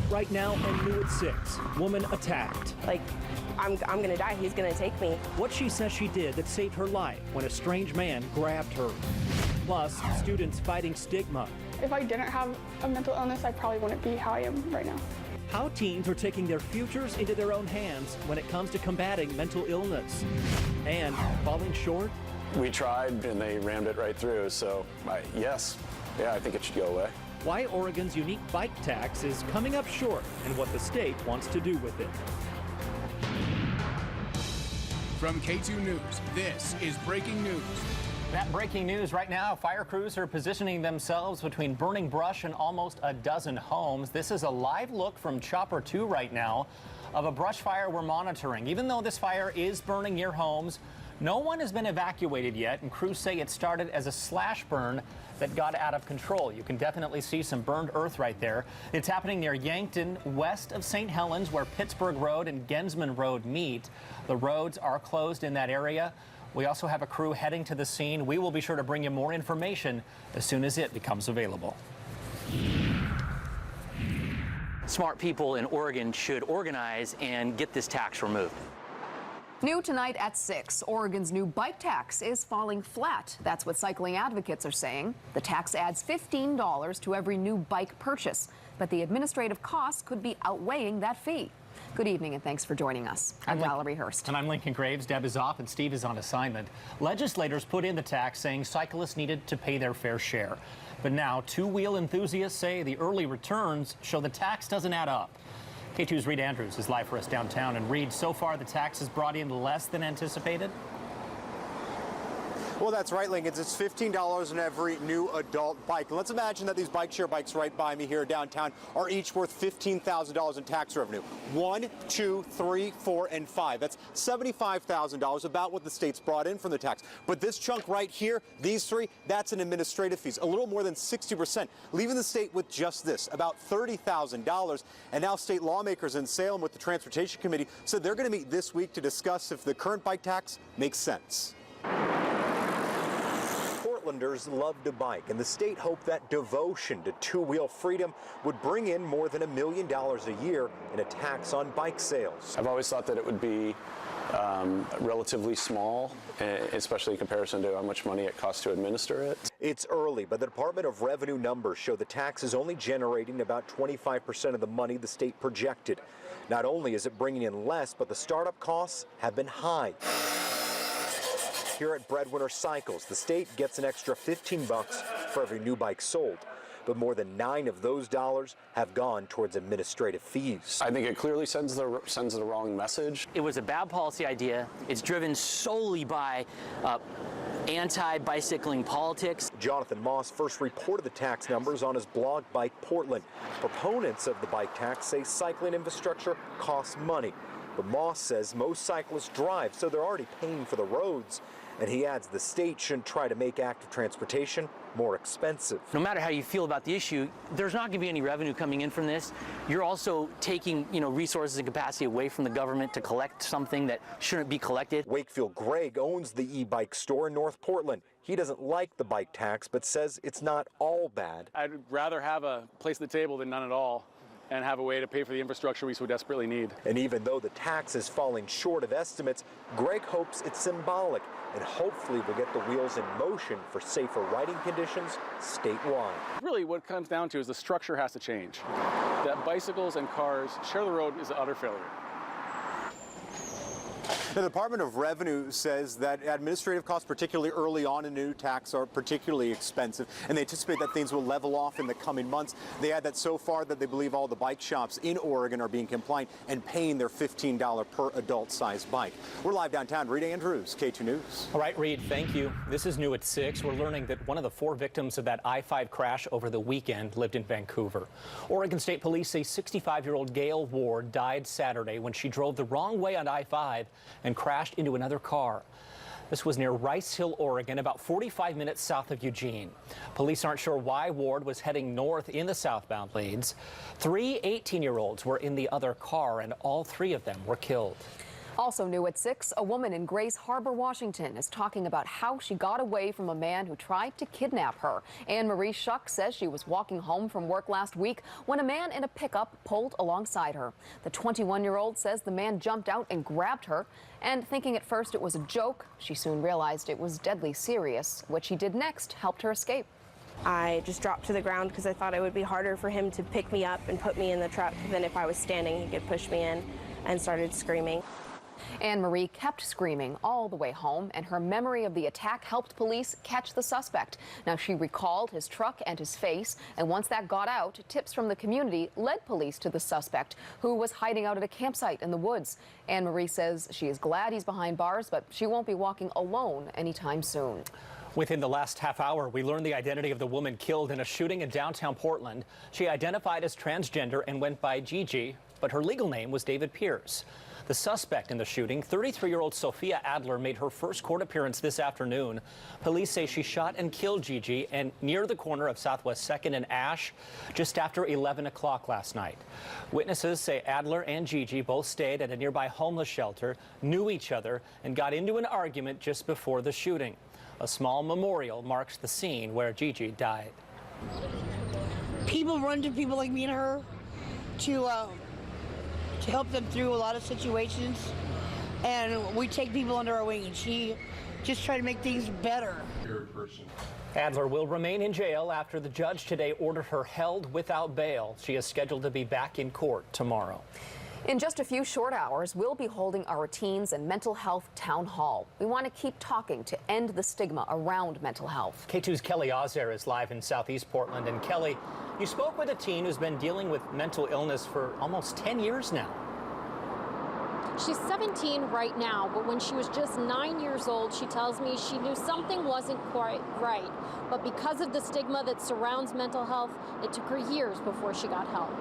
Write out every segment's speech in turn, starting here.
Right now and new at 6, woman attacked. Like, I'm gonna die, he's gonna take me. What she says she did that saved her life when a strange man grabbed her. Plus, students fighting stigma. If I didn't have a mental illness, I probably wouldn't be how I am right now. How teens are taking their futures into their own hands when it comes to combating mental illness. And falling short? We tried and they rammed it right through, so yes, I think it should go away. Why Oregon's unique bike tax is coming up short and what the state wants to do with it. From K2 News, this is breaking news. That breaking news right now, fire crews are positioning themselves between burning brush and almost a dozen homes. This is a live look from Chopper 2 right now of a brush fire we're monitoring. Even though this fire is burning near homes, no one has been evacuated yet, and crews say it started as a slash burn that got out of control. You can definitely see some burned earth right there. It's happening near Yankton, west of St. Helens, where Pittsburgh Road and Gensman Road meet. The roads are closed in that area. We also have a crew heading to the scene. We will be sure to bring you more information as soon as it becomes available. Smart people in Oregon should organize and get this tax removed. New tonight at 6, Oregon's new bike tax is falling flat. That's what cycling advocates are saying. The tax adds $15 to every new bike purchase, but the administrative costs could be outweighing that fee. Good evening and thanks for joining us. I'm Valerie Hurst. And I'm Lincoln Graves. Deb is off and Steve is on assignment. Legislators put in the tax saying cyclists needed to pay their fair share. But now two-wheel enthusiasts say the early returns show the tax doesn't add up. K2's Reed Andrews is live for us downtown. And Reed, so far the tax has brought in less than anticipated? Well, that's right, Lincoln. It's $15 on every new adult bike. And let's imagine that these bike share bikes right by me here downtown are each worth $15,000 in tax revenue. 1, 2, 3, 4, and 5. That's $75,000, about what the state's brought in from the tax. But this chunk right here, these three, that's in administrative fees, a little more than 60%, leaving the state with just this, about $30,000. And now state lawmakers in Salem with the Transportation Committee said they're going to meet this week to discuss if the current bike tax makes sense. Portlanders love to bike, and the state hoped that devotion to two-wheel freedom would bring in more than $1 million a year in a tax on bike sales. I've always thought that it would be relatively small, especially in comparison to how much money it costs to administer it. It's early, but the Department of Revenue numbers show the tax is only generating about 25% of the money the state projected. Not only is it bringing in less, but the startup costs have been high. Here at Breadwinner Cycles, the state gets an extra $15 for every new bike sold, but more than 9 of those dollars have gone towards administrative fees. I think it clearly sends the wrong message. It was a bad policy idea. It's driven solely by anti-bicycling politics. Jonathan Moss first reported the tax numbers on his blog Bike Portland. Proponents of the bike tax say cycling infrastructure costs money, but Moss says most cyclists drive, so they're already paying for the roads. And he adds the state shouldn't try to make active transportation more expensive. No matter how you feel about the issue, there's not going to be any revenue coming in from this. You're also taking, resources and capacity away from the government to collect something that shouldn't be collected. Wakefield Gregg owns the e-bike store in North Portland. He doesn't like the bike tax, but says it's not all bad. I'd rather have a place at the table than none at all, and have a way to pay for the infrastructure we so desperately need. And even though the tax is falling short of estimates, Greg hopes it's symbolic and hopefully will get the wheels in motion for safer riding conditions statewide. Really what it comes down to is the structure has to change. That bicycles and cars share the road is an utter failure. The Department of Revenue says that administrative costs, particularly early on in a new tax, are particularly expensive, and they anticipate that things will level off in the coming months. They add that so far that they believe all the bike shops in Oregon are being compliant and paying their $15 per adult-sized bike. We're live downtown. Reed Andrews, K2 News. All right, Reed, thank you. This is new at 6. We're learning that one of the 4 victims of that I-5 crash over the weekend lived in Vancouver. Oregon State Police say 65-year-old Gail Ward died Saturday when she drove the wrong way on I-5 and crashed into another car. This was near Rice Hill, Oregon, about 45 minutes south of Eugene. Police aren't sure why Ward was heading north in the southbound lanes. 3 18-year-olds were in the other car, and all 3 of them were killed. Also new at 6, a woman in Grace Harbor, Washington is talking about how she got away from a man who tried to kidnap her. Anne-Marie Schuck says she was walking home from work last week when a man in a pickup pulled alongside her. The 21-year-old says the man jumped out and grabbed her, and thinking at first it was a joke, she soon realized it was deadly serious. What she did next helped her escape. I just dropped to the ground because I thought it would be harder for him to pick me up and put me in the truck than if I was standing. He could push me in, and started screaming. Anne-Marie kept screaming all the way home, and her memory of the attack helped police catch the suspect. Now, she recalled his truck and his face, and once that got out, tips from the community led police to the suspect, who was hiding out at a campsite in the woods. Anne-Marie says she is glad he's behind bars, but she won't be walking alone anytime soon. Within the last half hour, we learned the identity of the woman killed in a shooting in downtown Portland. She identified as transgender and went by Gigi, but her legal name was David Pierce. The suspect in the shooting, 33-year-old Sophia Adler, made her first court appearance this afternoon. Police say she shot and killed Gigi and near the corner of Southwest 2nd and Ash just after 11 o'clock last night. Witnesses say Adler and Gigi both stayed at a nearby homeless shelter, knew each other, and got into an argument just before the shooting. A small memorial marks the scene where Gigi died. People run to people like me and her to help them through a lot of situations, and we take people under our wing, and she just tried to make things better. Adler will remain in jail after the judge today ordered her held without bail. She is scheduled to be back in court tomorrow. In just a few short hours, we'll be holding our teens and mental health town hall. We want to keep talking to end the stigma around mental health. K2's Kelly Ozer is live in Southeast Portland. And Kelly, you spoke with a teen who's been dealing with mental illness for almost 10 years now. She's 17 right now, but when she was just 9 years old, she tells me she knew something wasn't quite right. But because of the stigma that surrounds mental health, it took her years before she got help.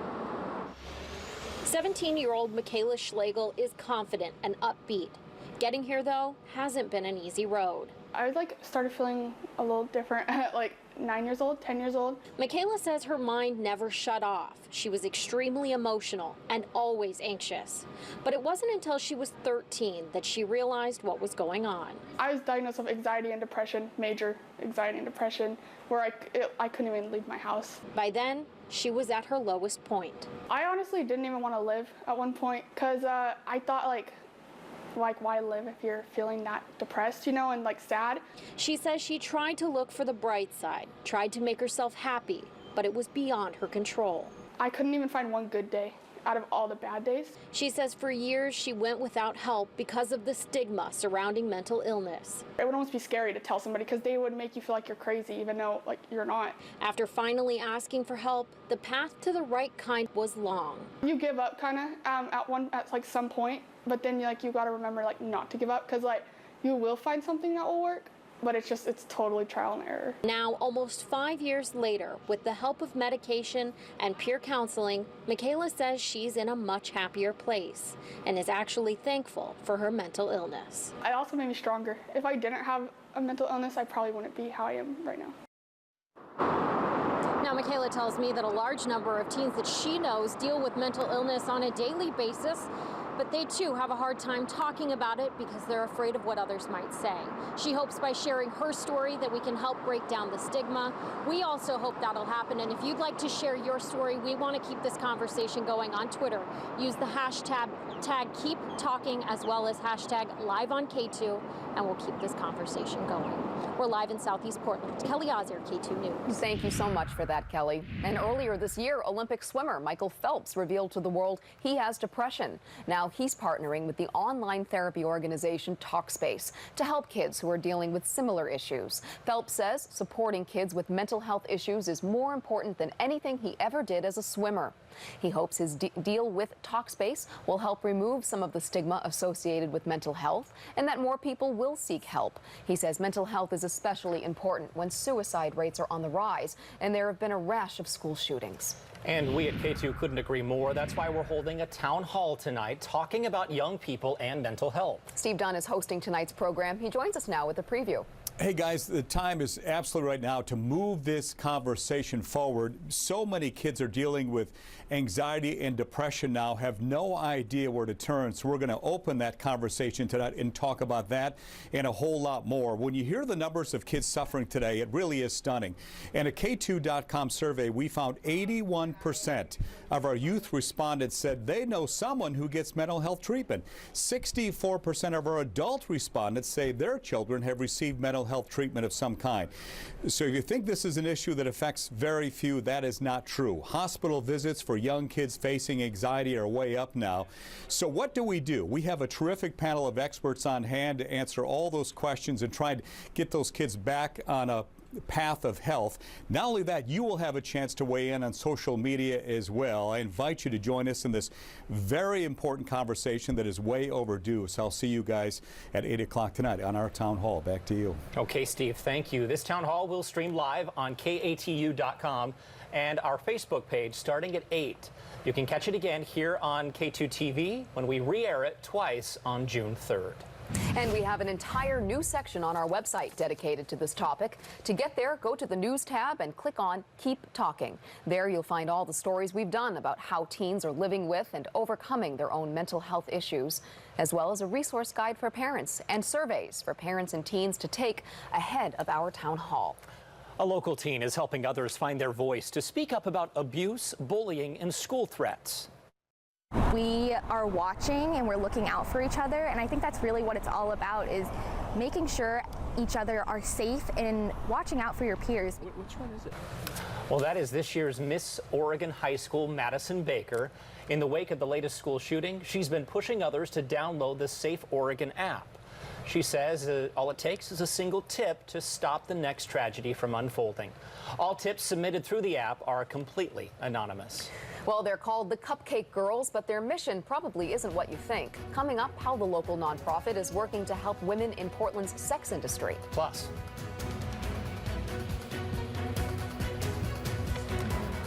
17-year-old Michaela Schlegel is confident and upbeat. Getting here, though, hasn't been an easy road. I started feeling a little different at 9 years old, 10 years old. Michaela says her mind never shut off. She was extremely emotional and always anxious. But it wasn't until she was 13 that she realized what was going on. I was diagnosed with anxiety and depression, major anxiety and depression, where I couldn't even leave my house. By then, she was at her lowest point. I honestly didn't even want to live at one point because I thought why live if you're feeling that depressed, and sad? She says she tried to look for the bright side, tried to make herself happy, but it was beyond her control. I couldn't even find one good day out of all the bad days. She says for years she went without help because of the stigma surrounding mental illness. It would almost be scary to tell somebody because they would make you feel like you're crazy even though you're not. After finally asking for help, the path to the right kind was long. You give up kind of at some point, but then you got to remember not to give up because you will find something that will work. But it's totally trial and error. Now, almost 5 years later, with the help of medication and peer counseling, Michaela says she's in a much happier place and is actually thankful for her mental illness. It also made me stronger. If I didn't have a mental illness, I probably wouldn't be how I am right now. Now, Michaela tells me that a large number of teens that she knows deal with mental illness on a daily basis, but they too have a hard time talking about it because they're afraid of what others might say. She hopes by sharing her story that we can help break down the stigma. We also hope that'll happen, and if you'd like to share your story, we want to keep this conversation going on Twitter. Use the hashtag #KeepTalking as well as hashtag #LiveOnK2, and we'll keep this conversation going. We're live in Southeast Portland. Kelly Ozer, K2 News. Thank you so much for that, Kelly. And earlier this year, Olympic swimmer Michael Phelps revealed to the world he has depression. Now he's partnering with the online therapy organization Talkspace to help kids who are dealing with similar issues. Phelps says supporting kids with mental health issues is more important than anything he ever did as a swimmer. He hopes his deal with Talkspace will help remove some of the stigma associated with mental health and that more people will seek help. He says mental health is especially important when suicide rates are on the rise and there have been a rash of school shootings. And we at K2 couldn't agree more. That's why we're holding a town hall tonight talking about young people and mental health. Steve Dunn is hosting tonight's program. He joins us now with a preview. Hey guys, the time is absolutely right now to move this conversation forward. So many kids are dealing with anxiety and depression now, have no idea where to turn. So we're going to open that conversation tonight and talk about that and a whole lot more. When you hear the numbers of kids suffering today, it really is stunning. In a K2.com survey, we found 81% of our youth respondents said they know someone who gets mental health treatment. 64% of our adult respondents say their children have received mental health treatment of some kind. So if you think this is an issue that affects very few, that is not true. Hospital visits for young kids facing anxiety are way up now. So what do? We have a terrific panel of experts on hand to answer all those questions and try to get those kids back on a path of health. Not only that, you will have a chance to weigh in on social media as well. I invite you to join us in this very important conversation that is way overdue. So I'll see you guys at 8 o'clock tonight on our town hall. Back to you. Okay, Steve, thank you. This town hall will stream live on KATU.com and our Facebook page starting at 8. You can catch it again here on K2 TV when we re-air it twice on June 3rd. And we have an entire news section on our website dedicated to this topic. To get there, go to the News tab and click on Keep Talking. There you'll find all the stories we've done about how teens are living with and overcoming their own mental health issues, as well as a resource guide for parents and surveys for parents and teens to take ahead of our town hall. A local teen is helping others find their voice to speak up about abuse, bullying, and school threats. We are watching and we're looking out for each other, and I think that's really what it's all about, is making sure each other are safe and watching out for your peers. Which one is it? Well, that is this year's Miss Oregon High School, Madison Baker. In the wake of the latest school shooting, she's been pushing others to download the Safe Oregon app. She says all it takes is a single tip to stop the next tragedy from unfolding. All tips submitted through the app are completely anonymous. Well, they're called the Cupcake Girls, but their mission probably isn't what you think. Coming up, how the local nonprofit is working to help women in Portland's sex industry. Plus,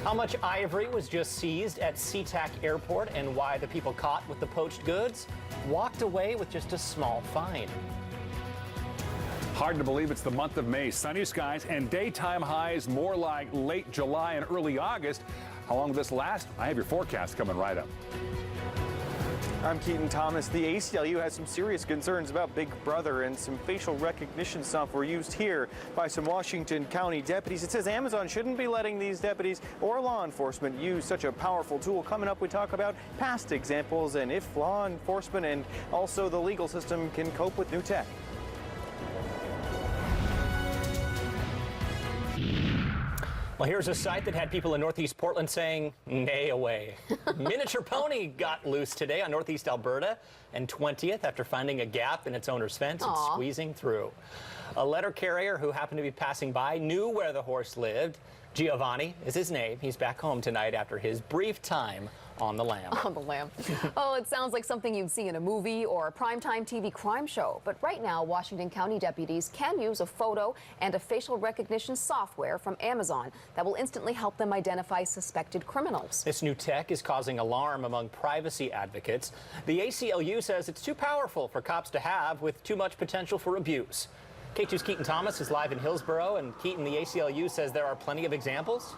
how much ivory was just seized at SeaTac Airport and why the people caught with the poached goods walked away with just a small fine. Hard to believe it's the month of May. Sunny skies and daytime highs more like late July and early August. How long will this last? I have your forecast coming right up. I'm Keaton Thomas. The ACLU has some serious concerns about Big Brother and some facial recognition software used here by some Washington County deputies. It says Amazon shouldn't be letting these deputies or law enforcement use such a powerful tool. Coming up, we talk about past examples and if law enforcement and also the legal system can cope with new tech. Well, here's a site that had people in Northeast Portland saying, nay away. Miniature Pony got loose today on Northeast Alberta and 20th after finding a gap in its owner's fence and squeezing through. A letter carrier who happened to be passing by knew where the horse lived. Giovanni is his name. He's back home tonight after his brief time on the lam. On the lam. Oh, it sounds like something you'd see in a movie or a primetime TV crime show. But right now, Washington County deputies can use a photo and a facial recognition software from Amazon that will instantly help them identify suspected criminals. This new tech is causing alarm among privacy advocates. The ACLU says it's too powerful for cops to have, with too much potential for abuse. K2's Keaton Thomas is live in Hillsboro, and Keaton, the ACLU says there are plenty of examples.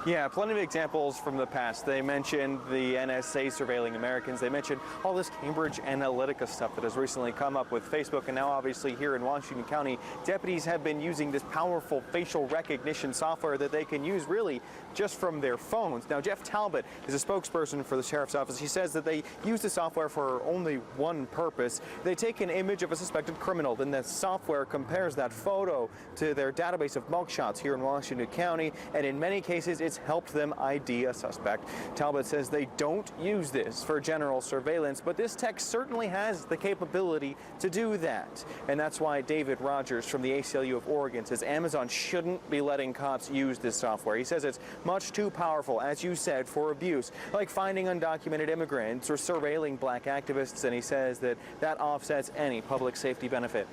Yeah, plenty of examples from the past. They mentioned the NSA surveilling Americans. They mentioned all this Cambridge Analytica stuff that has recently come up with Facebook. And now, obviously, here in Washington County, deputies have been using this powerful facial recognition software that they can use really just from their phones. Now, Jeff Talbot is a spokesperson for the sheriff's office. He says that they use the software for only one purpose. They take an image of a suspected criminal, then the software compares that photo to their database of mugshots here in Washington County, and in many cases, it's helped them ID a suspect. Talbot says they don't use this for general surveillance, but this tech certainly has the capability to do that. And that's why David Rogers from the ACLU of Oregon says Amazon shouldn't be letting cops use this software. He says it's much too powerful, as you said, for abuse, like finding undocumented immigrants or surveilling black activists, and he says that that offsets any public safety benefit.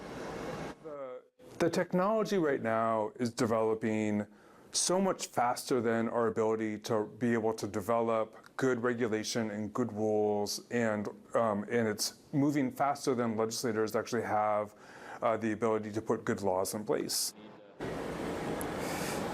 The technology right now is developing so much faster than our ability to be able to develop good regulation and good rules, and it's moving faster than legislators actually have the ability to put good laws in place.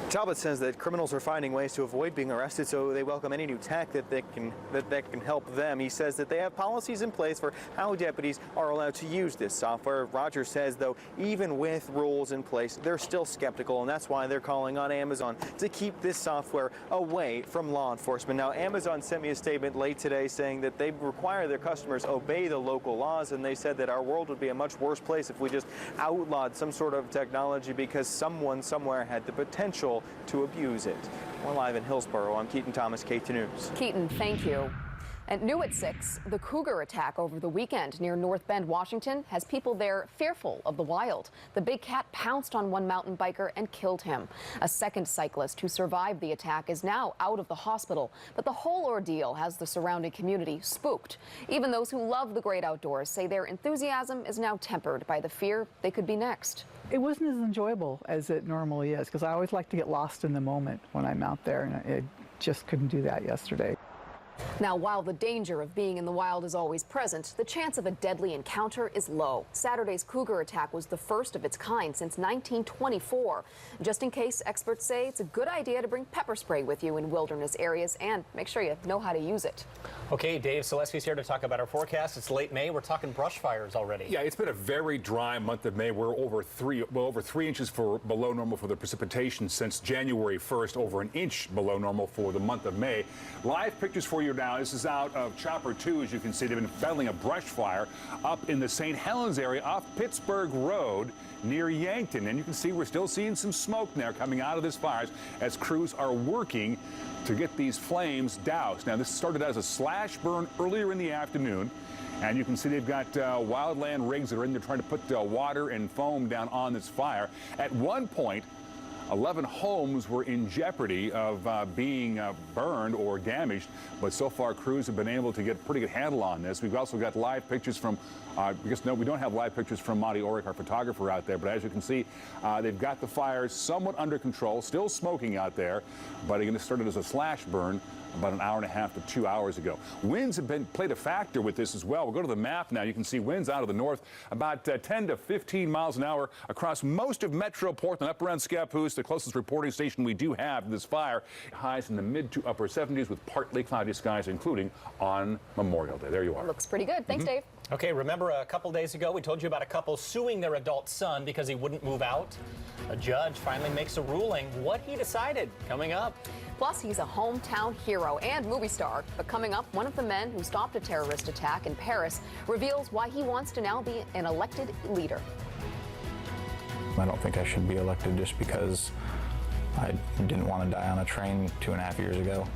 Talbot says that criminals are finding ways to avoid being arrested, so they welcome any new tech that can help them. He says that they have policies in place for how deputies are allowed to use this software. Rogers says, though, even with rules in place, they're still skeptical, and that's why they're calling on Amazon to keep this software away from law enforcement. Now, Amazon sent me a statement late today saying that they require their customers obey the local laws, and they said that our world would be a much worse place if we just outlawed some sort of technology because someone somewhere had the potential to abuse it. We're live in Hillsborough. I'm Keaton Thomas, K2 News. Keaton, thank you. And new at 6, the cougar attack over the weekend near North Bend, Washington, has people there fearful of the wild. The big cat pounced on one mountain biker and killed him. A second cyclist who survived the attack is now out of the hospital, but the whole ordeal has the surrounding community spooked. Even those who love the great outdoors say their enthusiasm is now tempered by the fear they could be next. It wasn't as enjoyable as it normally is because I always like to get lost in the moment when I'm out there, and I just couldn't do that yesterday. Now, while the danger of being in the wild is always present, the chance of a deadly encounter is low. Saturday's cougar attack was the first of its kind since 1924. Just in case, experts say it's a good idea to bring pepper spray with you in wilderness areas and make sure you know how to use it. Okay, Dave Selesky's here to talk about our forecast. It's late May. We're talking brush fires already. Yeah, it's been a very dry month of May. We're over 3 inches below normal for the precipitation since January 1st, over an inch below normal for the month of May. Live pictures for you now. This is out of Chopper 2. As you can see, they've been battling a brush fire up in the St. Helens area off Pittsburgh Road near Yankton. And you can see we're still seeing some smoke now coming out of this fires as crews are working to get these flames doused. Now, this started as a slash burn earlier in the afternoon. And you can see they've got wildland rigs that are in there trying to put water and foam down on this fire. At one point, 11 homes were in jeopardy of being burned or damaged, but so far crews have been able to get a pretty good handle on this. We've also got live pictures from, no, we don't have live pictures from Monty Oric, our photographer out there, but as you can see, they've got the fires somewhat under control, still smoking out there, but again, it started as a slash burn about an hour and a half to 2 hours ago. Winds have played a factor with this as well. We'll go to the map now. You can see winds out of the north about 10 to 15 miles an hour across most of Metro Portland, up around Scappoose, the closest reporting station we do have to this fire. Highs in the mid to upper 70s with partly cloudy skies, including on Memorial Day. There you are. Looks pretty good. Thanks, Dave. Okay, remember a couple days ago we told you about a couple suing their adult son because he wouldn't move out? A judge finally makes a ruling. What he decided, coming up. Plus, he's a hometown hero and movie star. But coming up, one of the men who stopped a terrorist attack in Paris reveals why he wants to now be an elected leader. I don't think I should be elected just because I didn't want to die on a train 2.5 years ago.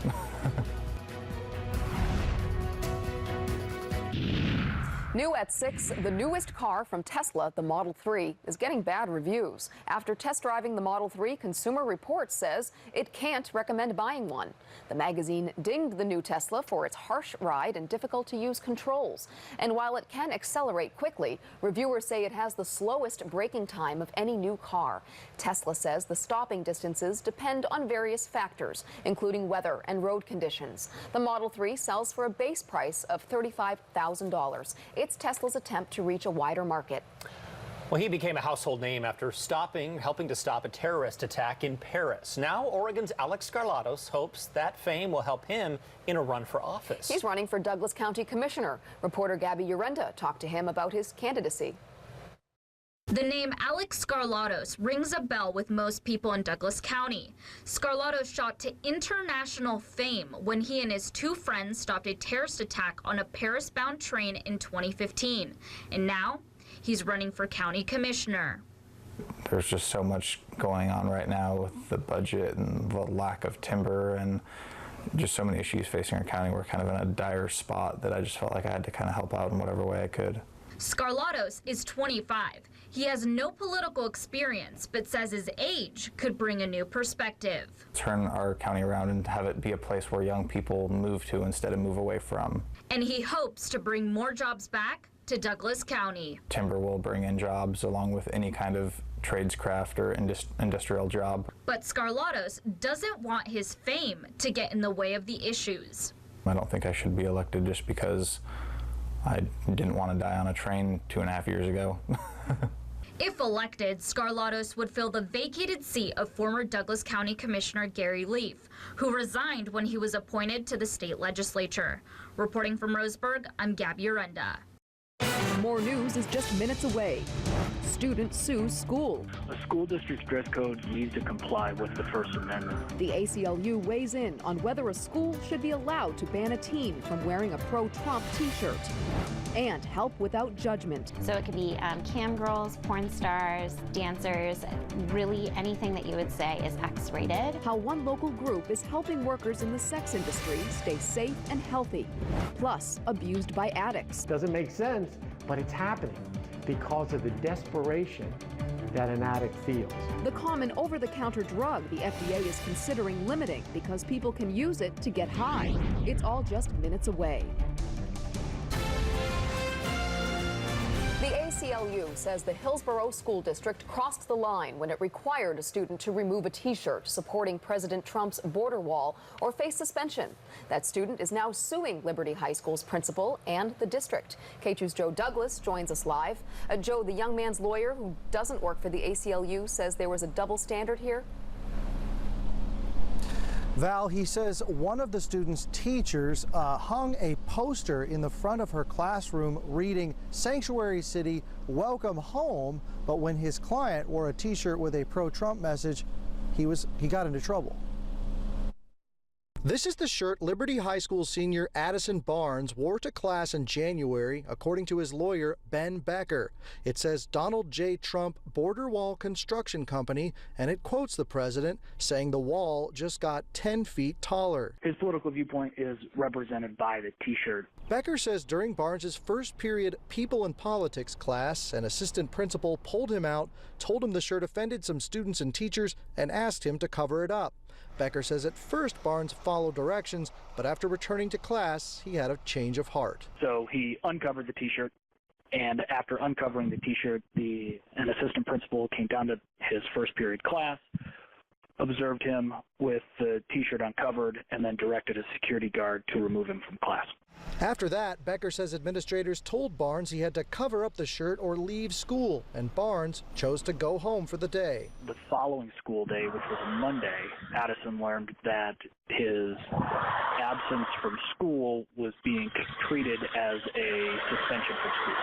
New at 6, the newest car from Tesla, the Model 3, is getting bad reviews. After test driving the Model 3, Consumer Reports says it can't recommend buying one. The magazine dinged the new Tesla for its harsh ride and difficult-to-use controls. And while it can accelerate quickly, reviewers say it has the slowest braking time of any new car. Tesla says the stopping distances depend on various factors, including weather and road conditions. The Model 3 sells for a base price of $35,000. It's Tesla's attempt to reach a wider market. Well, he became a household name after helping to stop a terrorist attack in Paris. Now, Oregon's Alex Skarlatos hopes that fame will help him in a run for office. He's running for Douglas County Commissioner. Reporter Gabby Urenda talked to him about his candidacy. The name Alex Skarlatos rings a bell with most people in Douglas County. Skarlatos shot to international fame when he and his two friends stopped a terrorist attack on a Paris-bound train in 2015. And now, he's running for county commissioner. There's just so much going on right now with the budget and the lack of timber and just so many issues facing our county. We're kind of in a dire spot that I just felt like I had to kind of help out in whatever way I could. Skarlatos is 25. He has no political experience, but says his age could bring a new perspective. Turn our county around and have it be a place where young people move to instead of move away from. And he hopes to bring more jobs back to Douglas County. Timber will bring in jobs along with any kind of tradescraft or industrial job. But Skarlatos doesn't want his fame to get in the way of the issues. I don't think I should be elected just because I didn't want to die on a train 2.5 years ago. If elected, Scarlatos would fill the vacated seat of former Douglas County Commissioner Gary Leaf, who resigned when he was appointed to the state legislature. Reporting from Roseburg, I'm Gabby Arenda. More news is just minutes away. Student sues school. A school district's dress code needs to comply with the First Amendment. The ACLU weighs in on whether a school should be allowed to ban a teen from wearing a pro-Trump t-shirt. And help without judgment. So it could be cam girls, porn stars, dancers, really anything that you would say is X-rated. How one local group is helping workers in the sex industry stay safe and healthy. Plus, abused by addicts. Doesn't make sense, but it's happening because of the desperation that an addict feels. The common over-the-counter drug the FDA is considering limiting because people can use it to get high. It's all just minutes away. The ACLU says the Hillsborough School District crossed the line when it required a student to remove a t-shirt supporting President Trump's border wall or face suspension. That student is now suing Liberty High School's principal and the district. K2's Joe Douglas joins us live. Joe, the young man's lawyer who doesn't work for the ACLU, says there was a double standard here. Val, he says one of the student's teachers hung a poster in the front of her classroom reading "Sanctuary City, Welcome Home," but when his client wore a t-shirt with a pro-Trump message, he got into trouble. This is the shirt Liberty High School senior Addison Barnes wore to class in January, according to his lawyer, Ben Becker. It says Donald J. Trump Border Wall Construction Company, and it quotes the president, saying the wall just got 10 feet taller. His political viewpoint is represented by the t-shirt. Becker says during Barnes' first period People and Politics class, an assistant principal pulled him out, told him the shirt offended some students and teachers, and asked him to cover it up. Becker says at first Barnes followed directions, but after returning to class, he had a change of heart. So he uncovered the t-shirt, and after uncovering the t-shirt, an assistant principal came down to his first period class, observed him with the t-shirt uncovered, and then directed a security guard to remove him from class. After that, Becker says administrators told Barnes he had to cover up the shirt or leave school, and Barnes chose to go home for the day. The following school day, which was a Monday, Addison learned that his absence from school was being treated as a suspension from school.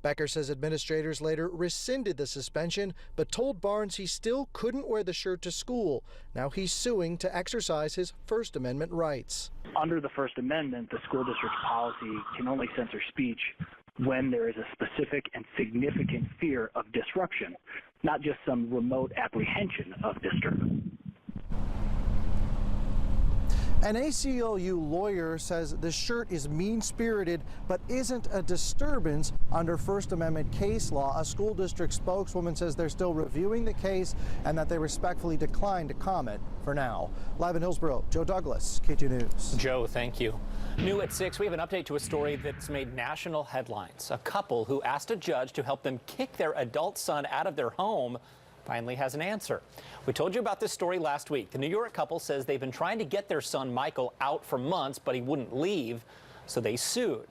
Becker says administrators later rescinded the suspension, but told Barnes he still couldn't wear the shirt to school. Now he's suing to exercise his First Amendment rights. Under the First Amendment, the school district's policy can only censor speech when there is a specific and significant fear of disruption, not just some remote apprehension of disturbance. An ACLU lawyer says the shirt is mean-spirited but isn't a disturbance under First Amendment case law. A school district spokeswoman says they're still reviewing the case and that they respectfully decline to comment for now. Live in Hillsborough, Joe Douglas, K2 News. Joe, thank you. New at 6, we have an update to a story that's made national headlines. A couple who asked a judge to help them kick their adult son out of their home finally has an answer. We told you about this story last week. The New York couple says they've been trying to get their son Michael out for months, but he wouldn't leave, so they sued.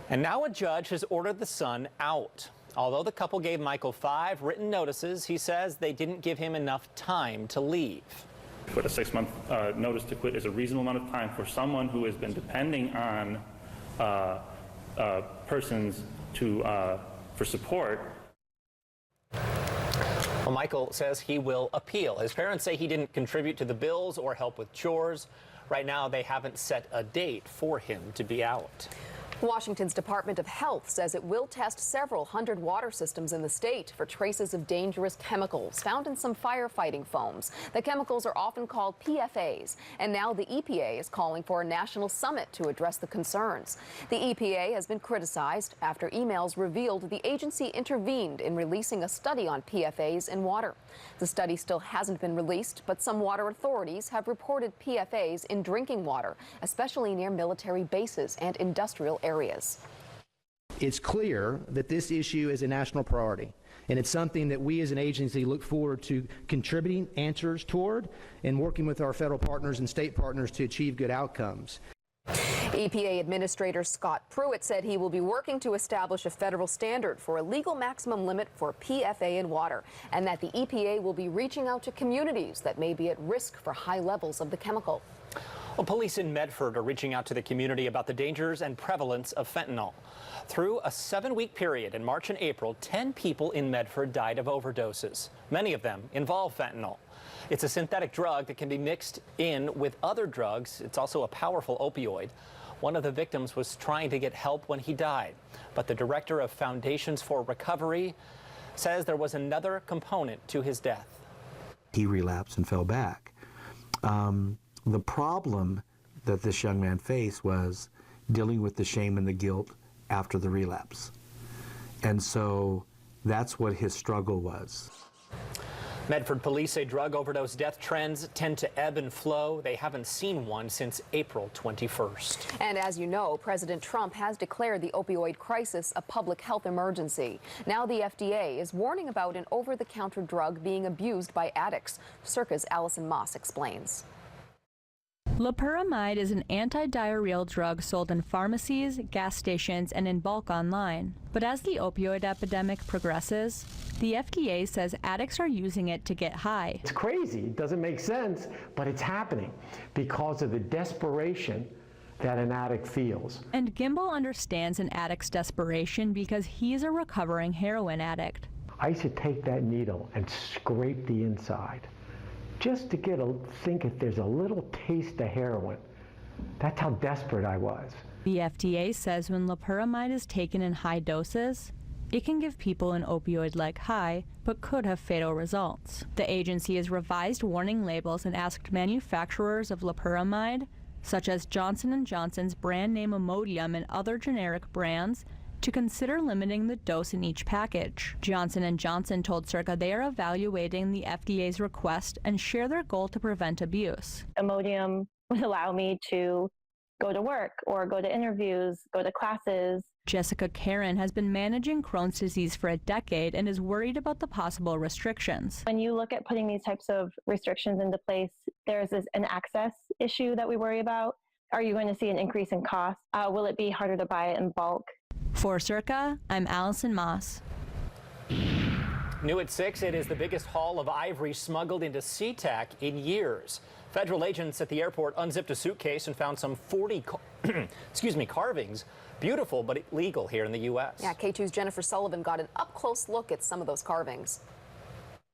And now a judge has ordered the son out. Although the couple gave Michael 5 written notices, he says they didn't give him enough time to leave. But a 6-month notice to quit is a reasonable amount of time for someone who has been depending on persons for support. Well, Michael says he will appeal. His parents say he didn't contribute to the bills or help with chores. Right now, they haven't set a date for him to be out. Washington's Department of Health says it will test several hundred water systems in the state for traces of dangerous chemicals found in some firefighting foams. The chemicals are often called PFAs, and now the EPA is calling for a national summit to address the concerns. The EPA has been criticized after emails revealed the agency intervened in releasing a study on PFAs in water. The study still hasn't been released, but some water authorities have reported PFAs in drinking water, especially near military bases and industrial areas. It's clear that this issue is a national priority, and it's something that we as an agency look forward to contributing answers toward and working with our federal partners and state partners to achieve good outcomes. EPA Administrator Scott Pruitt said he will be working to establish a federal standard for a legal maximum limit for PFA in water, and that the EPA will be reaching out to communities that may be at risk for high levels of the chemical. Well, police in Medford are reaching out to the community about the dangers and prevalence of fentanyl. Through a 7-week period in March and April, 10 people in Medford died of overdoses. Many of them involve fentanyl. It's a synthetic drug that can be mixed in with other drugs. It's also a powerful opioid. One of the victims was trying to get help when he died, but the director of Foundations for Recovery says there was another component to his death. He relapsed and fell back. The problem that this young man faced was dealing with the shame and the guilt after the relapse. And so that's what his struggle was. Medford police say drug overdose death trends tend to ebb and flow. They haven't seen one since April 21st. And as you know, President Trump has declared the opioid crisis a public health emergency. Now the FDA is warning about an over-the-counter drug being abused by addicts. Circa's Allison Moss explains. Loperamide is an anti-diarrheal drug sold in pharmacies, gas stations, and in bulk online. But as the opioid epidemic progresses, the FDA says addicts are using it to get high. It's crazy, it doesn't make sense, but it's happening because of the desperation that an addict feels. And Gimbel understands an addict's desperation because he's a recovering heroin addict. I used to take that needle and scrape the inside, just to think if there's a little taste of heroin. That's how desperate I was. The FDA says when loperamide is taken in high doses, it can give people an opioid-like high, but could have fatal results. The agency has revised warning labels and asked manufacturers of loperamide, such as Johnson & Johnson's brand name Imodium and other generic brands, to consider limiting the dose in each package. Johnson & Johnson told Circa they are evaluating the FDA's request and share their goal to prevent abuse. Imodium would allow me to go to work or go to interviews, go to classes. Jessica Karen has been managing Crohn's disease for a decade and is worried about the possible restrictions. When you look at putting these types of restrictions into place, there's an access issue that we worry about. Are you going to see an increase in cost? Will it be harder to buy it in bulk? For Circa, I'm Allison Moss. New at 6, it is the biggest haul of ivory smuggled into SeaTac in years. Federal agents at the airport unzipped a suitcase and found some 40 carvings. Beautiful, but illegal here in the U.S. Yeah, K2's Jennifer Sullivan got an up-close look at some of those carvings.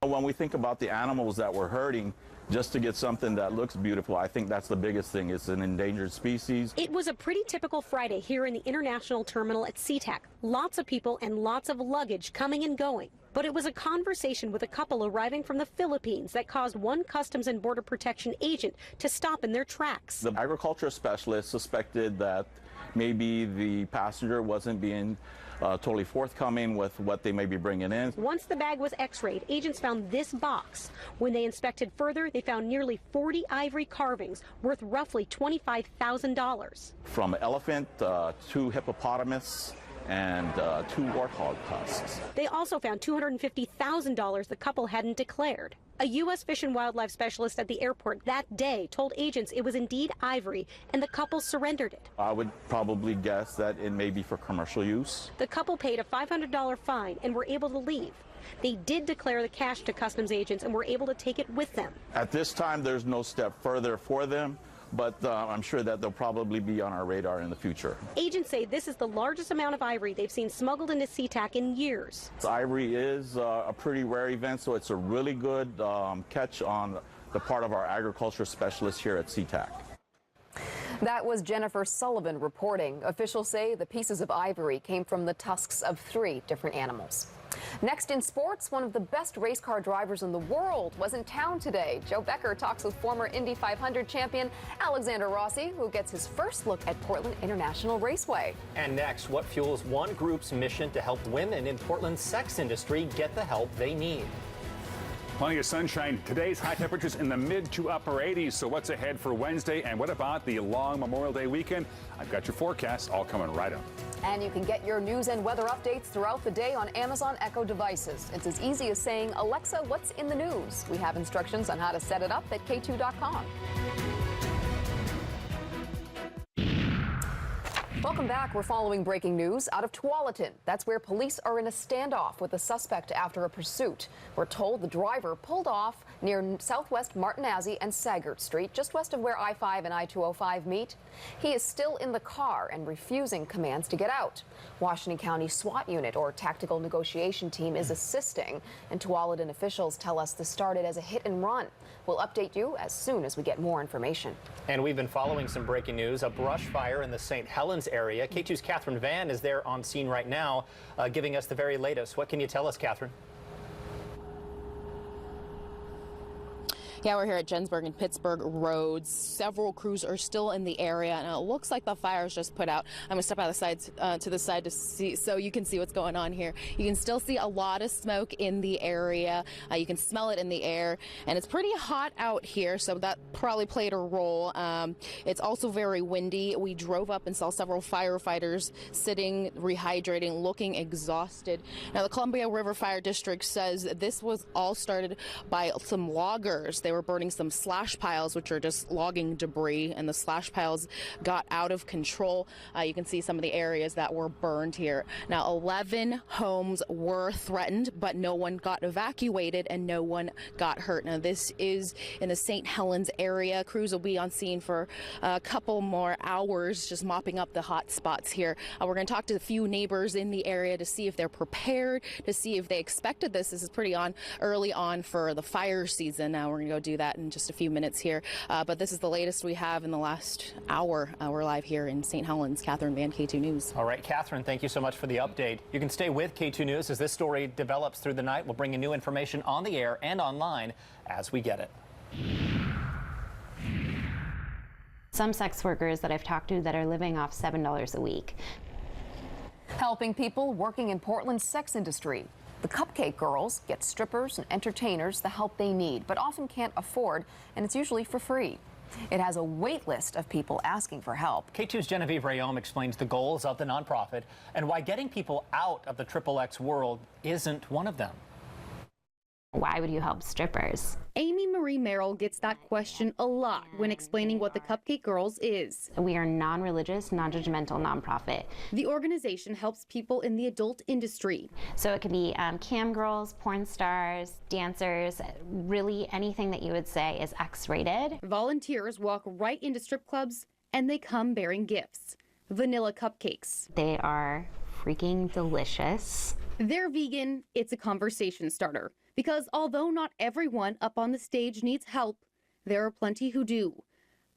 When we think about the animals that we're hurting, just to get something that looks beautiful, I think that's the biggest thing. It's an endangered species. It was a pretty typical Friday here in the international terminal at SeaTac. Lots of people and lots of luggage coming and going. But it was a conversation with a couple arriving from the Philippines that caused one Customs and Border Protection agent to stop in their tracks. The agriculture specialist suspected that maybe the passenger wasn't being totally forthcoming with what they may be bringing in. Once the bag was x-rayed, agents found this box. When they inspected further, they found nearly 40 ivory carvings worth roughly $25,000. From elephant to hippopotamus and 2 warthog tusks. They also found $250,000 the couple hadn't declared. A U.S. Fish and Wildlife specialist at the airport that day told agents it was indeed ivory, and the couple surrendered it. I would probably guess that it may be for commercial use. The couple paid a $500 fine and were able to leave. They did declare the cash to customs agents and were able to take it with them. At this time, there's no step further for them, but I'm sure that they'll probably be on our radar in the future. Agents say this is the largest amount of ivory they've seen smuggled into SeaTac in years. Ivory is a pretty rare event, so it's a really good catch on the part of our agriculture specialists here at SeaTac. That was Jennifer Sullivan reporting. Officials say the pieces of ivory came from the tusks of 3 different animals. Next in sports, one of the best race car drivers in the world was in town today. Joe Becker talks with former Indy 500 champion Alexander Rossi, who gets his first look at Portland International Raceway. And next, what fuels one group's mission to help women in Portland's sex industry get the help they need. Plenty of sunshine. Today's high temperatures in the mid to upper 80s. So what's ahead for Wednesday? And what about the long Memorial Day weekend? I've got your forecast all coming right up. And you can get your news and weather updates throughout the day on Amazon Echo devices. It's as easy as saying, Alexa, what's in the news? We have instructions on how to set it up at K2.com. Welcome back. We're following breaking news out of Tualatin. That's where police are in a standoff with the suspect after a pursuit. We're told the driver pulled off near Southwest Martinazzi and Sagert Street, just west of where I-5 and I-205 meet. He is still in the car and refusing commands to get out. Washington County SWAT unit, or Tactical Negotiation Team, is assisting, and Tualatin officials tell us this started as a hit and run. We'll update you as soon as we get more information. And we've been following some breaking news, a brush fire in the St. Helens area. K2's Catherine Van is there on scene right now, giving us the very latest. What can you tell us, Catherine? Yeah, we're here at Jensburg and Pittsburgh roads. Several crews are still in the area, and it looks like the fire's just put out. I'm going to step out to the side to see, so you can see what's going on here. You can still see a lot of smoke in the area. You can smell it in the air, and it's pretty hot out here, so that probably played a role. It's also very windy. We drove up and saw several firefighters sitting, rehydrating, looking exhausted. Now, the Columbia River Fire District says this was all started by some loggers. They were burning some slash piles, which are just logging debris, and the slash piles got out of control. You can see some of the areas that were burned here. Now, 11 homes were threatened, but no one got evacuated and no one got hurt. Now, this is in the St. Helens area. Crews will be on scene for a couple more hours, just mopping up the hot spots here. We're going to talk to a few neighbors in the area to see if they're prepared, to see if they expected this. This is pretty early on for the fire season. Now, we're going to go do that in just a few minutes here. But this is the latest we have in the last hour. We're live here in St. Helens. Catherine Van, K2 News. All right, Catherine, thank you so much for the update. You can stay with K2 News as this story develops through the night. We'll bring you new information on the air and online as we get it. Some sex workers that I've talked to that are living off $7 a week. Helping people working in Portland's sex industry. The Cupcake Girls get strippers and entertainers the help they need, but often can't afford, and it's usually for free. It has a wait list of people asking for help. K2's Genevieve Rayom explains the goals of the nonprofit and why getting people out of the XXX world isn't one of them. Why would you help strippers? Amy Marie Merrill gets that question a lot when explaining what the Cupcake Girls is. We are a non-religious, non-judgmental nonprofit. The organization helps people in the adult industry. So it can be cam girls, porn stars, dancers, really anything that you would say is X-rated. Volunteers walk right into strip clubs and they come bearing gifts. Vanilla cupcakes. They are freaking delicious. They're vegan. It's a conversation starter. Because although not everyone up on the stage needs help, there are plenty who do.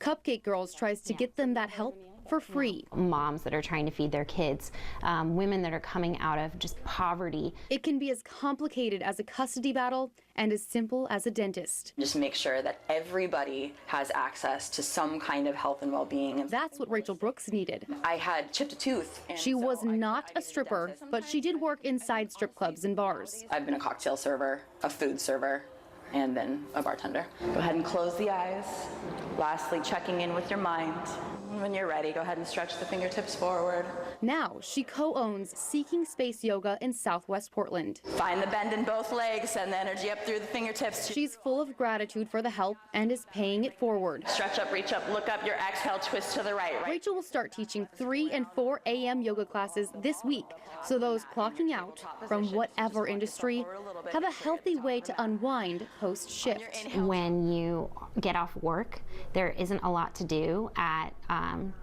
Cupcake Girls tries to get them that help for free. Moms that are trying to feed their kids, women that are coming out of just poverty. It can be as complicated as a custody battle and as simple as a dentist. Just make sure that everybody has access to some kind of health and well-being. That's what Rachel Brooks needed. I had chipped a tooth. She was not a stripper, but she did work inside strip clubs and bars. I've been a cocktail server, a food server, and then a bartender. Go ahead and close the eyes. Lastly, checking in with your mind. When you're ready, go ahead and stretch the fingertips forward. Now, she co-owns Seeking Space Yoga in Southwest Portland. Find the bend in both legs, send the energy up through the fingertips. She's full of gratitude for the help and is paying it forward. Stretch up, reach up, look up, your exhale, twist to the right. Rachel will start teaching 3 and 4 a.m. yoga classes this week, so those clocking out from whatever industry have a healthy way to unwind post-shift. When you get off work, there isn't a lot to do at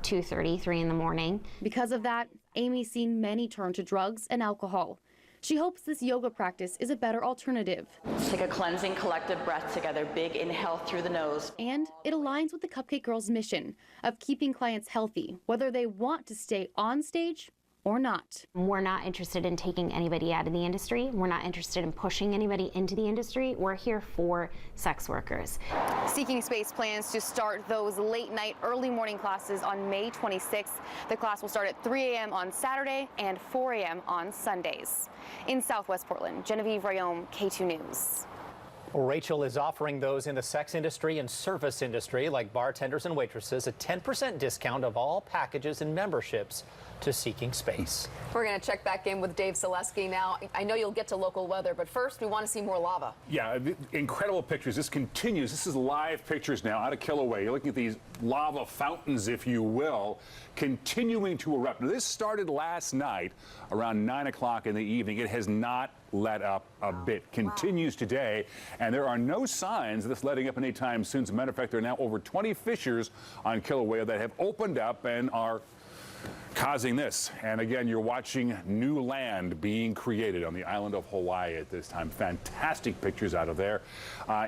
2:30, 3 in the morning. Because of that, Amy's seen many turn to drugs and alcohol. She hopes this yoga practice is a better alternative. Take a cleansing collective breath together, big inhale through the nose. And it aligns with the Cupcake Girls' mission of keeping clients healthy, whether they want to stay on stage or not. We're not interested in taking anybody out of the industry. We're not interested in pushing anybody into the industry. We're here for sex workers. Seeking Space plans to start those late night, early morning classes on May 26th. The class will start at 3 a.m. on Saturday and 4 a.m. on Sundays. In Southwest Portland, Genevieve Rayom, K2 News. Rachel is offering those in the sex industry and service industry, like bartenders and waitresses, a 10% discount of all packages and memberships to Seeking Space. We're going to check back in with Dave Selesky now. I know you'll get to local weather, but first we want to see more lava. Yeah, incredible pictures. This continues. This is live pictures now out of Kilauea. You're looking at these lava fountains, if you will, continuing to erupt. Now, this started last night around 9 o'clock in the evening. It has not let up a bit. Continues today, and there are no signs of this letting up anytime soon. As a matter of fact, there are now over 20 fissures on Kilauea that have opened up and are causing this. And again, you're watching new land being created on the island of Hawaii at this time. Fantastic pictures out of there.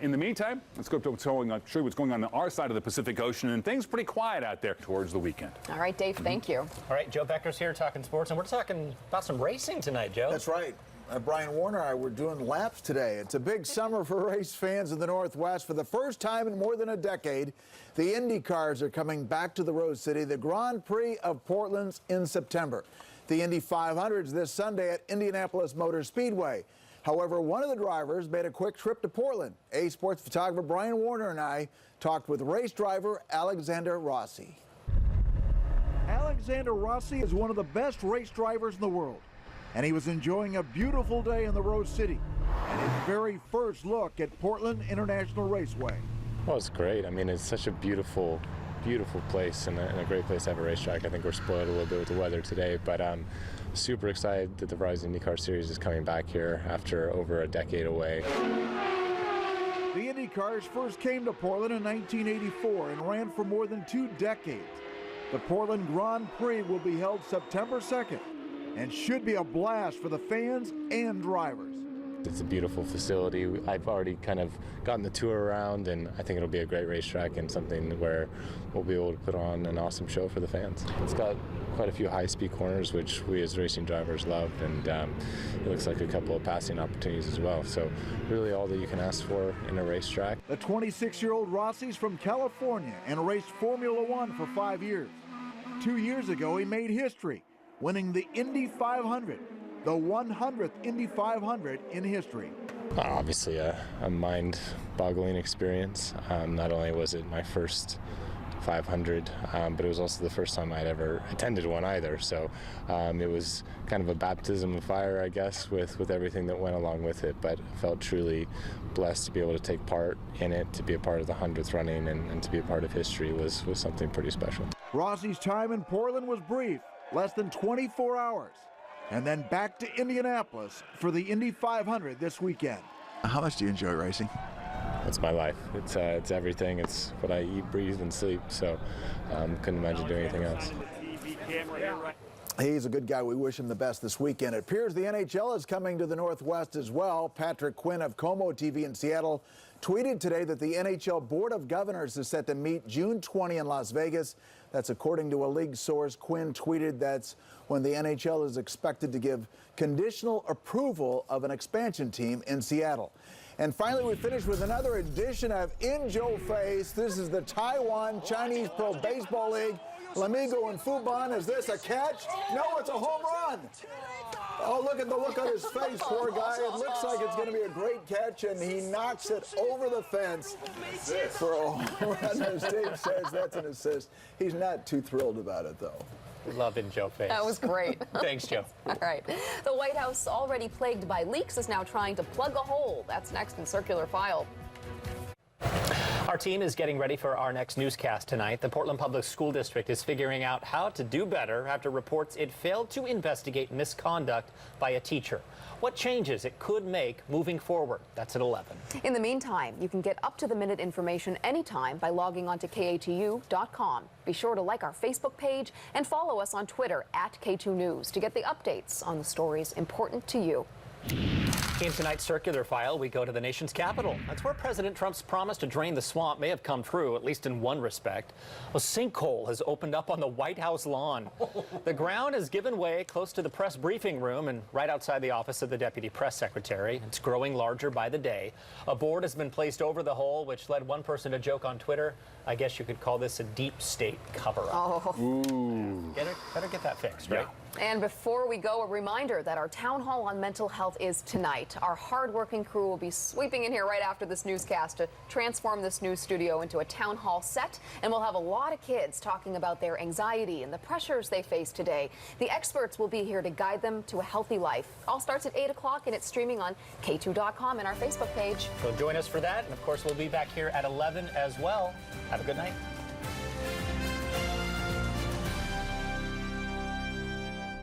In the meantime, let's go to show you what's going on our side of the Pacific Ocean, and things pretty quiet out there towards the weekend. All right, Dave, thank you. All right, Joe Becker's here talking sports, and we're talking about some racing tonight, Joe. That's right. Brian Warner and I were doing laps today. It's a big summer for race fans in the Northwest. For the first time in more than a decade, the Indy cars are coming back to the Rose City. The Grand Prix of Portland's in September. The Indy 500's this Sunday at Indianapolis Motor Speedway. However, one of the drivers made a quick trip to Portland. A-Sports photographer Brian Warner and I talked with race driver Alexander Rossi. Alexander Rossi is one of the best race drivers in the world, and he was enjoying a beautiful day in the Rose City and his very first look at Portland International Raceway. Well, it's great. I mean, it's such a beautiful place and a great place to have a racetrack. I think we're spoiled a little bit with the weather today, but I'm super excited that the Verizon IndyCar Series is coming back here after over a decade away. The Indy cars first came to Portland in 1984 and ran for more than 2 decades. The Portland Grand Prix will be held September 2nd. And should be a blast for the fans and drivers. It's a beautiful facility. I've already kind of gotten the tour around, and I think it'll be a great racetrack and something where we'll be able to put on an awesome show for the fans. It's got quite a few high-speed corners, which we as racing drivers love, and it looks like a couple of passing opportunities as well. So really all that you can ask for in a racetrack. The 26-year-old Rossi's from California and raced Formula One for 5 years. 2 years ago, he made history, winning the Indy 500, the 100th Indy 500 in history. Obviously a mind-boggling experience. Not only was it my first 500, but it was also the first time I'd ever attended one either. So it was kind of a baptism of fire, I guess, with everything that went along with it. But I felt truly blessed to be able to take part in it, to be a part of the 100th running, and to be a part of history was something pretty special. Rossi's time in Portland was brief. Less than 24 hours, and then back to Indianapolis for the Indy 500 this weekend. How much do you enjoy racing? It's my life. It's everything. It's what I eat, breathe, and sleep. So couldn't imagine doing anything else. He's a good guy. We wish him the best this weekend. It appears the NHL is coming to the Northwest as well. Patrick Quinn of Como TV in Seattle tweeted today that the NHL Board of Governors is set to meet June 20 in Las Vegas. That's according to a league source. Quinn tweeted that's when the NHL is expected to give conditional approval of an expansion team in Seattle. And finally, we finish with another edition of In Joe Face. This is the Taiwan Chinese Pro Baseball League. Lamigo and Fubon, is this a catch? No, it's a home run. Oh, look at the look on his face, poor guy. It looks like it's going to be a great catch, and he knocks it over the fence for a home run. As Dave says, that's an assist. He's not too thrilled about it, though. Love In Joe Face. That was great. Thanks, Joe. All right. The White House, already plagued by leaks, is now trying to plug a hole. That's next in Circular File. Our team is getting ready for our next newscast tonight. The Portland Public School District is figuring out how to do better after reports it failed to investigate misconduct by a teacher. What changes it could make moving forward? That's at 11. In the meantime, you can get up-to-the-minute information anytime by logging on to KATU.com. Be sure to like our Facebook page and follow us on Twitter at K2 News to get the updates on the stories important to you. In tonight's Circular File, we go to the nation's capital. That's where President Trump's promise to drain the swamp may have come true, at least in one respect. A sinkhole has opened up on the White House lawn. The ground has given way close to the press briefing room and right outside the office of the deputy press secretary. It's growing larger by the day. A board has been placed over the hole, which led one person to joke on Twitter, I guess you could call this a deep state cover-up. Ooh. Better get get that fixed, right? And before we go, a reminder that our town hall on mental health is tonight. Our hardworking crew will be sweeping in here right after this newscast to transform this news studio into a town hall set. And we'll have a lot of kids talking about their anxiety and the pressures they face today. The experts will be here to guide them to a healthy life. All starts at 8 o'clock and it's streaming on K2.com and our Facebook page. So join us for that. And of course, we'll be back here at 11 as well. Have a good night.